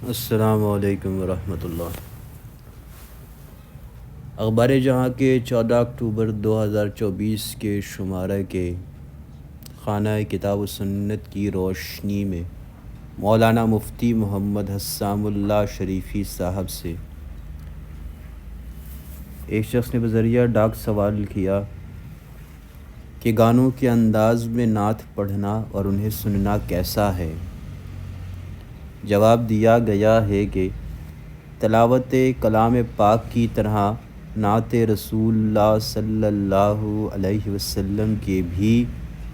السلام علیکم ورحمۃ اللہ۔ اخبار جہاں کے 14 اکتوبر 2024 کے شمارہ کے خانہ کتاب و سنت کی روشنی میں مولانا مفتی محمد حسام اللہ شریفی صاحب سے ایک شخص نے بذریعہ ڈاک سوال کیا کہ گانوں کے انداز میں نعت پڑھنا اور انہیں سننا کیسا ہے؟ جواب دیا گیا ہے کہ تلاوت کلام پاک کی طرح نعت رسول اللہ صلی اللہ علیہ وسلم کے بھی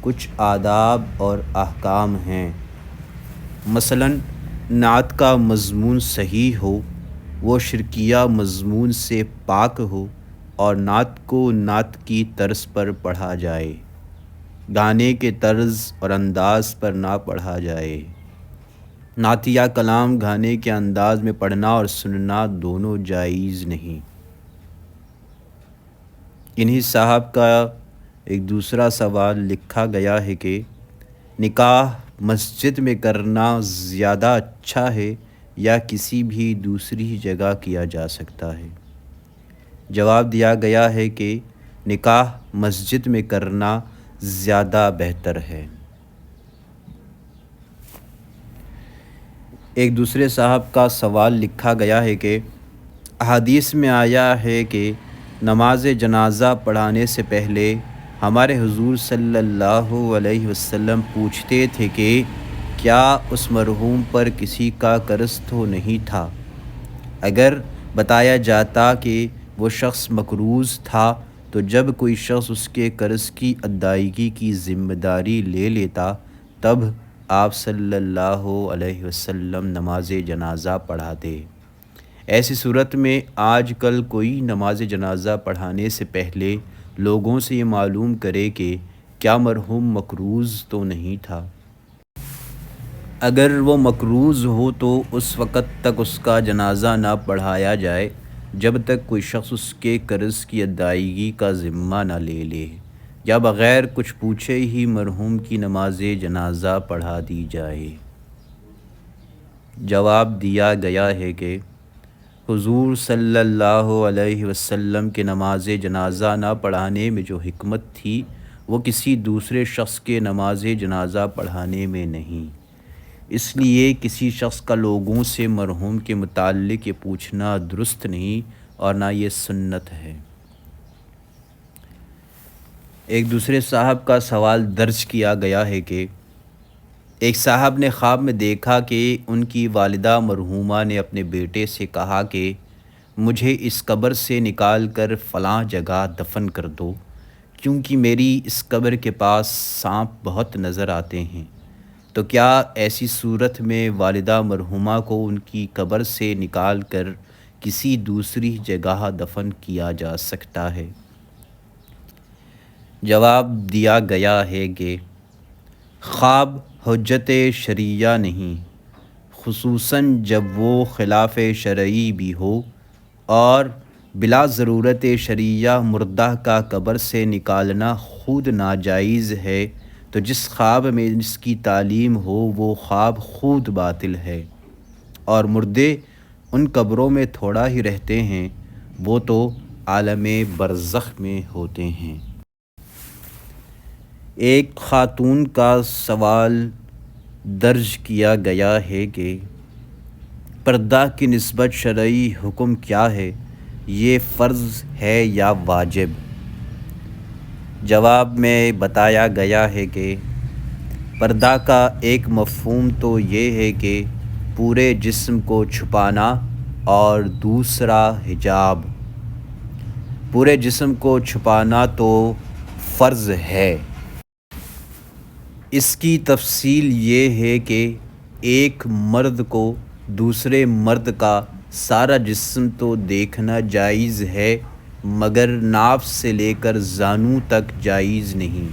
کچھ آداب اور احکام ہیں۔ مثلاً نعت کا مضمون صحیح ہو، وہ شرکیہ مضمون سے پاک ہو اور نعت کو نعت کی طرز پر پڑھا جائے، گانے کے طرز اور انداز پر نہ پڑھا جائے۔ نعتیہ کلام گانے کے انداز میں پڑھنا اور سننا دونوں جائز نہیں۔ انہی صاحب کا ایک دوسرا سوال لکھا گیا ہے کہ نکاح مسجد میں کرنا زیادہ اچھا ہے یا کسی بھی دوسری جگہ کیا جا سکتا ہے؟ جواب دیا گیا ہے کہ نکاح مسجد میں کرنا زیادہ بہتر ہے۔ ایک دوسرے صاحب کا سوال لکھا گیا ہے کہ احادیث میں آیا ہے کہ نماز جنازہ پڑھانے سے پہلے ہمارے حضور صلی اللہ علیہ وسلم پوچھتے تھے کہ کیا اس مرحوم پر کسی کا قرض تو نہیں تھا؟ اگر بتایا جاتا کہ وہ شخص مقروض تھا تو جب کوئی شخص اس کے قرض کی ادائیگی کی ذمہ داری لے لیتا تب آپ صلی اللہ علیہ وسلم نماز جنازہ پڑھاتے۔ ایسی صورت میں آج کل کوئی نماز جنازہ پڑھانے سے پہلے لوگوں سے یہ معلوم کرے کہ کیا مرحوم مقروض تو نہیں تھا۔ اگر وہ مقروض ہو تو اس وقت تک اس کا جنازہ نہ پڑھایا جائے جب تک کوئی شخص اس کے قرض کی ادائیگی کا ذمہ نہ لے لے، یا بغیر کچھ پوچھے ہی مرحوم کی نماز جنازہ پڑھا دی جائے۔ جواب دیا گیا ہے کہ حضور صلی اللہ علیہ وسلم کے نماز جنازہ نہ پڑھانے میں جو حکمت تھی وہ کسی دوسرے شخص کے نماز جنازہ پڑھانے میں نہیں۔ اس لیے کسی شخص کا لوگوں سے مرحوم کے متعلق یہ پوچھنا درست نہیں اور نہ یہ سنت ہے۔ ایک دوسرے صاحب کا سوال درج کیا گیا ہے کہ ایک صاحب نے خواب میں دیکھا کہ ان کی والدہ مرحومہ نے اپنے بیٹے سے کہا کہ مجھے اس قبر سے نکال کر فلاں جگہ دفن کر دو، کیونکہ میری اس قبر کے پاس سانپ بہت نظر آتے ہیں۔ تو کیا ایسی صورت میں والدہ مرحومہ کو ان کی قبر سے نکال کر کسی دوسری جگہ دفن کیا جا سکتا ہے؟ جواب دیا گیا ہے کہ خواب حجت شرعیہ نہیں، خصوصاً جب وہ خلاف شرعی بھی ہو اور بلا ضرورت شرعیہ مردہ کا قبر سے نکالنا خود ناجائز ہے، تو جس خواب میں اس کی تعلیم ہو وہ خواب خود باطل ہے، اور مردے ان قبروں میں تھوڑا ہی رہتے ہیں، وہ تو عالم برزخ میں ہوتے ہیں۔ ایک خاتون کا سوال درج کیا گیا ہے کہ پردہ کی نسبت شرعی حکم کیا ہے؟ یہ فرض ہے یا واجب؟ جواب میں بتایا گیا ہے کہ پردہ کا ایک مفہوم تو یہ ہے کہ پورے جسم کو چھپانا، اور دوسرا حجاب۔ پورے جسم کو چھپانا تو فرض ہے۔ اس کی تفصیل یہ ہے کہ ایک مرد کو دوسرے مرد کا سارا جسم تو دیکھنا جائز ہے، مگر ناف سے لے کر زانوں تک جائز نہیں،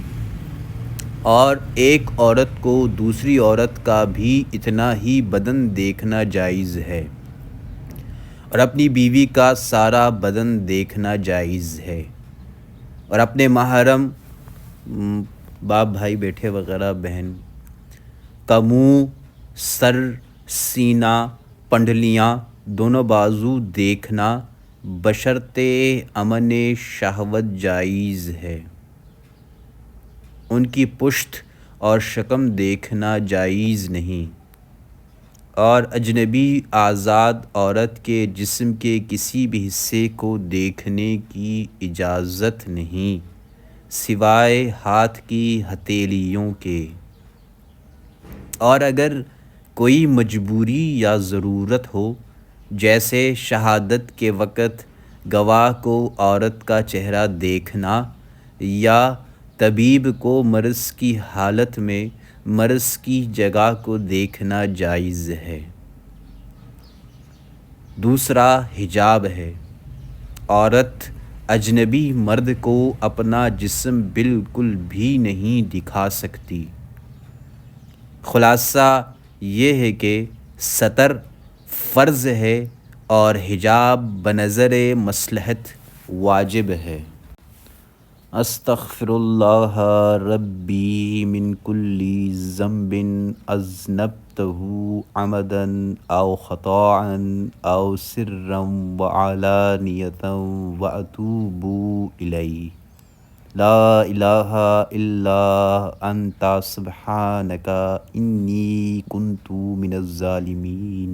اور ایک عورت کو دوسری عورت کا بھی اتنا ہی بدن دیکھنا جائز ہے، اور اپنی بیوی کا سارا بدن دیکھنا جائز ہے، اور اپنے محرم باپ بھائی بیٹے وغیرہ بہن کا منہ، سر، سینہ پنڈلیاں دونوں بازو دیکھنا بشرط امن شہوت جائز ہے، ان کی پشت اور شکم دیکھنا جائز نہیں، اور اجنبی آزاد عورت کے جسم کے کسی بھی حصے کو دیکھنے کی اجازت نہیں سوائے ہاتھ کی ہتھیلیوں کے، اور اگر کوئی مجبوری یا ضرورت ہو جیسے شہادت کے وقت گواہ کو عورت کا چہرہ دیکھنا یا طبیب کو مرض کی حالت میں مرض کی جگہ کو دیکھنا جائز ہے۔ دوسرا حجاب ہے، عورت اجنبی مرد کو اپنا جسم بالکل بھی نہیں دکھا سکتی۔ خلاصہ یہ ہے کہ ستر فرض ہے اور حجاب بنظر مصلحت واجب ہے۔ استغفر اللہ ربی من کل ذنب اذنبتہ عمدا او خطاء او سرا وعلانیۃ واتوب الیہ، لا الہ الا انت سبحانک انی کنت من الظالمین۔